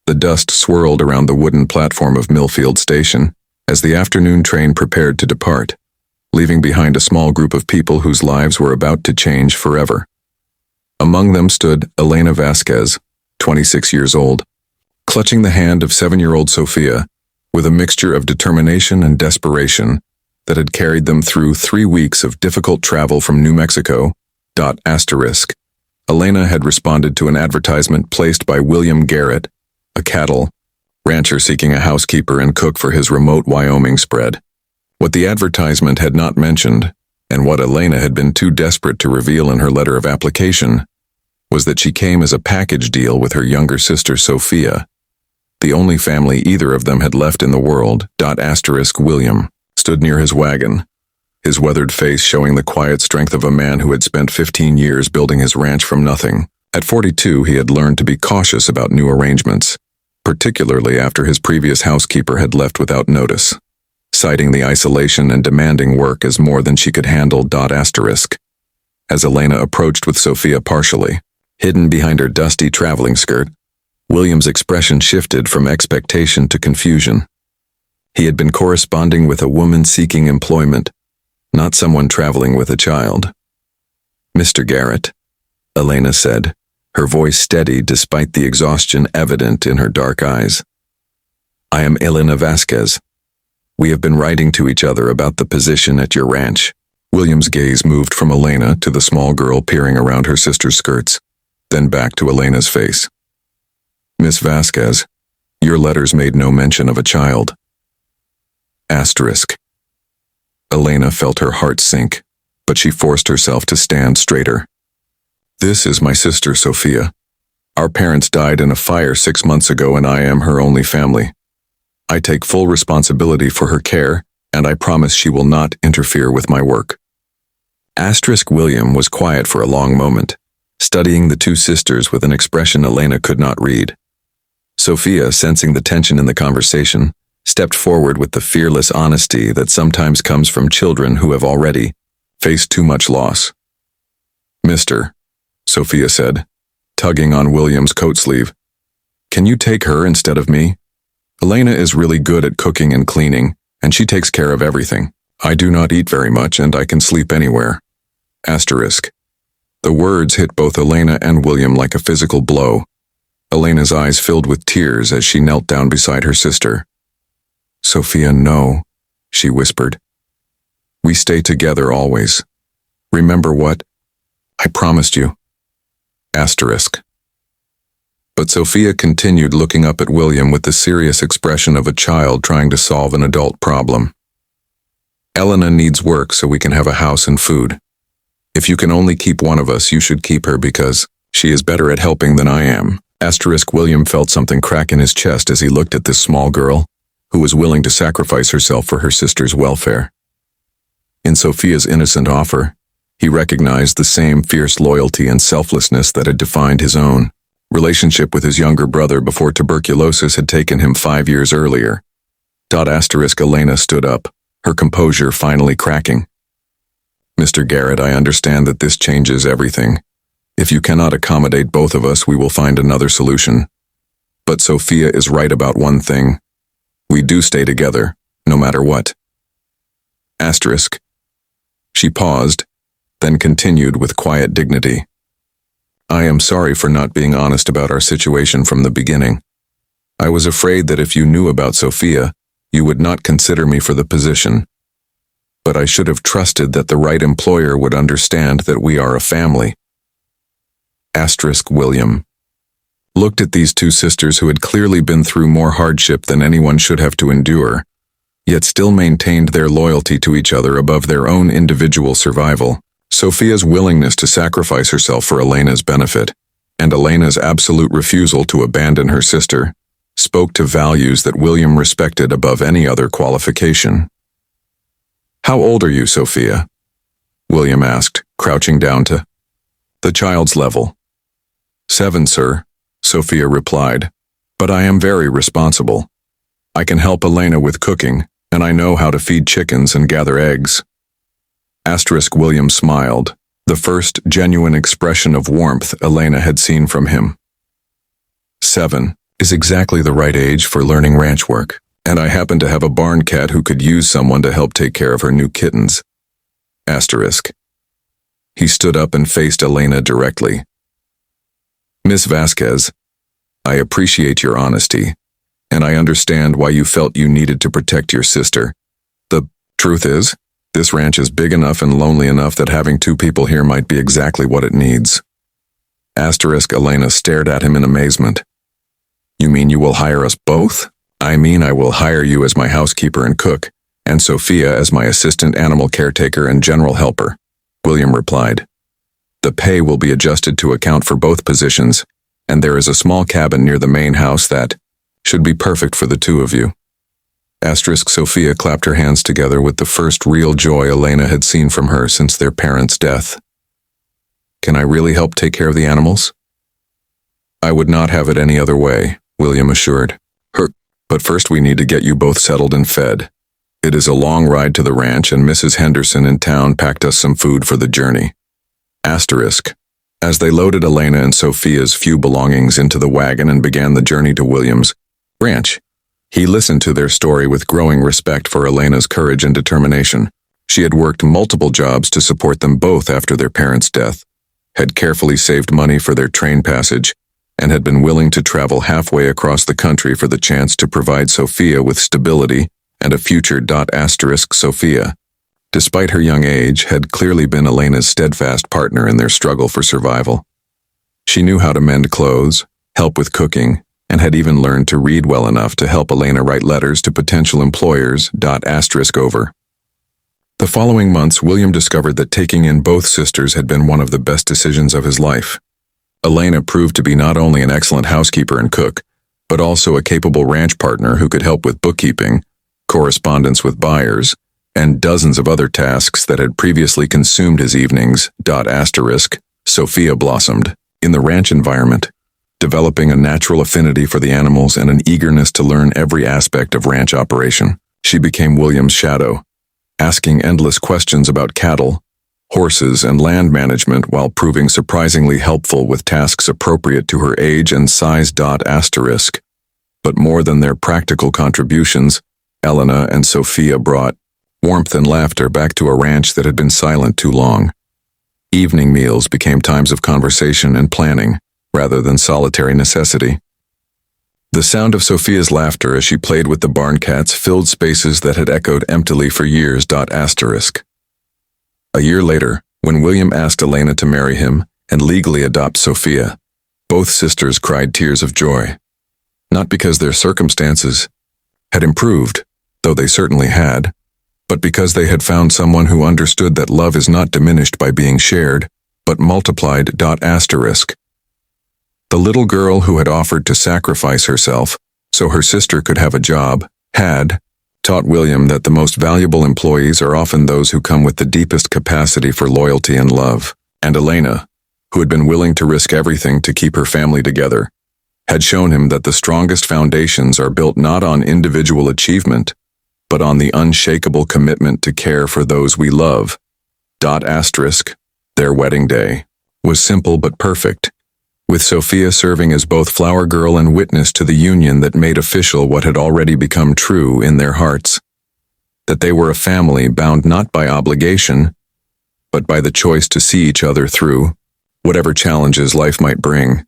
The dust swirled around the wooden platform of Millfield Station as the afternoon train prepared to depart, leaving behind a small group of people whose lives were about to change forever. Among them stood Elena Vasquez, 26 years old, clutching the hand of 7-year-old Sofia with a mixture of determination and desperation that had carried them through 3 weeks of difficult travel from New Mexico. Elena had responded to an advertisement placed by William Garrett, a cattle rancher seeking a housekeeper and cook for his remote Wyoming spread. What the advertisement had not mentioned, and what Elena had been too desperate to reveal in her letter of application, was that she came as a package deal with her younger sister Sofia, the only family either of them had left in the world. William stood near his wagon, his weathered face showing the quiet strength of a man who had spent 15 years building his ranch from nothing. At 42, he had learned to be cautious about new arrangements, particularly after his previous housekeeper had left without notice, citing the isolation and demanding work as more than she could handle. As Elena approached with Sofia partially hidden behind her dusty traveling skirt, William's expression shifted from expectation to confusion. He had been corresponding with a woman seeking employment, not someone traveling with a child. "Mr. Garrett," Elena said, her voice steady despite the exhaustion evident in her dark eyes. "I am Elena Vasquez. We have been writing to each other about the position at your ranch." William's gaze moved from Elena to the small girl peering around her sister's skirts, then back to Elena's face. "Miss Vasquez, your letters made no mention of a child." Elena felt her heart sink, but she forced herself to stand straighter. "This is my sister Sofia. Our parents died in a fire 6 months ago and I am her only family. I take full responsibility for her care, and I promise she will not interfere with my work." William was quiet for a long moment, studying the two sisters with an expression Elena could not read. Sofia, sensing the tension in the conversation, stepped forward with the fearless honesty that sometimes comes from children who have already faced too much loss. "Mr." Sofia said, tugging on William's coat sleeve, "can you take her instead of me? Elena is really good at cooking and cleaning, and she takes care of everything. I do not eat very much and I can sleep anywhere." The words hit both Elena and William like a physical blow. Elena's eyes filled with tears as she knelt down beside her sister. "Sofia, no," she whispered. "We stay together always. Remember what I promised you." But Sofia continued looking up at William with the serious expression of a child trying to solve an adult problem. "Elena needs work so we can have a house and food. If you can only keep one of us, you should keep her because she is better at helping than I am." William felt something crack in his chest as he looked at this small girl, who was willing to sacrifice herself for her sister's welfare. In Sofia's innocent offer, he recognized the same fierce loyalty and selflessness that had defined his own relationship with his younger brother before tuberculosis had taken him 5 years earlier. Elena stood up, her composure finally cracking. "Mr. Garrett, I understand that this changes everything. If you cannot accommodate both of us, we will find another solution. But Sofia is right about one thing. We do stay together, no matter what." She paused, then continued with quiet dignity. "I am sorry for not being honest about our situation from the beginning. I was afraid that if you knew about Sofia, you would not consider me for the position. But I should have trusted that the right employer would understand that we are a family." William looked at these two sisters who had clearly been through more hardship than anyone should have to endure, yet still maintained their loyalty to each other above their own individual survival. Sofia's willingness to sacrifice herself for Elena's benefit, and Elena's absolute refusal to abandon her sister, spoke to values that William respected above any other qualification. "How old are you, Sofia?" William asked, crouching down to the child's level. "7, sir," Sofia replied, "but I am very responsible. I can help Elena with cooking, and I know how to feed chickens and gather eggs." William smiled, the first genuine expression of warmth Elena had seen from him. "7, is exactly the right age for learning ranch work, and I happen to have a barn cat who could use someone to help take care of her new kittens. Asterisk. He stood up and faced Elena directly. Miss Vasquez, I appreciate your honesty, and I understand why you felt you needed to protect your sister. The truth is, this ranch is big enough and lonely enough that having two people here might be exactly what it needs. Asterisk. Elena stared at him in amazement. You mean you will hire us both? I mean I will hire you as my housekeeper and cook, and Sophia as my assistant animal caretaker and general helper, William replied. The pay will be adjusted to account for both positions, and there is a small cabin near the main house that should be perfect for the two of you. Asterisk. Sophia clapped her hands together with the first real joy Elena had seen from her since their parents' death. Can I really help take care of the animals? I would not have it any other way, William assured her, but first we need to get you both settled and fed. It is a long ride to the ranch, and Mrs. Henderson in town packed us some food for the journey. Asterisk. As they loaded Elena and Sophia's few belongings into the wagon and began the journey to William's ranch, he listened to their story with growing respect for Elena's courage and determination. She had worked multiple jobs to support them both after their parents' death, had carefully saved money for their train passage, and had been willing to travel halfway across the country for the chance to provide Sophia with stability and a future. Asterisk. Sophia, despite her young age, had clearly been Elena's steadfast partner in their struggle for survival. She knew how to mend clothes, help with cooking, and had even learned to read well enough to help Elena write letters to potential employers. Asterisk. Over the following months, William discovered that taking in both sisters had been one of the best decisions of his life. Elena proved to be not only an excellent housekeeper and cook, but also a capable ranch partner who could help with bookkeeping, correspondence with buyers, and dozens of other tasks that had previously consumed his evenings. Asterisk. Sophia blossomed in the ranch environment, developing a natural affinity for the animals and an eagerness to learn every aspect of ranch operation. She became William's shadow, asking endless questions about cattle, horses, and land management while proving surprisingly helpful with tasks appropriate to her age and size. Asterisk. But more than their practical contributions, Elena and Sophia brought warmth and laughter back to a ranch that had been silent too long. Evening meals became times of conversation and planning, rather than solitary necessity. The sound of Sophia's laughter as she played with the barn cats filled spaces that had echoed emptily for years. Asterisk. A year later, when William asked Elena to marry him and legally adopt Sophia, both sisters cried tears of joy. Not because their circumstances had improved, though they certainly had, but because they had found someone who understood that love is not diminished by being shared, but multiplied. Asterisk. The little girl who had offered to sacrifice herself so her sister could have a job had taught William that the most valuable employees are often those who come with the deepest capacity for loyalty and love. And Elena, who had been willing to risk everything to keep her family together, had shown him that the strongest foundations are built not on individual achievement, but on the unshakable commitment to care for those we love. Asterisk. Their wedding day was simple but perfect, with Sophia serving as both flower girl and witness to the union that made official what had already become true in their hearts: that they were a family bound not by obligation, but by the choice to see each other through whatever challenges life might bring.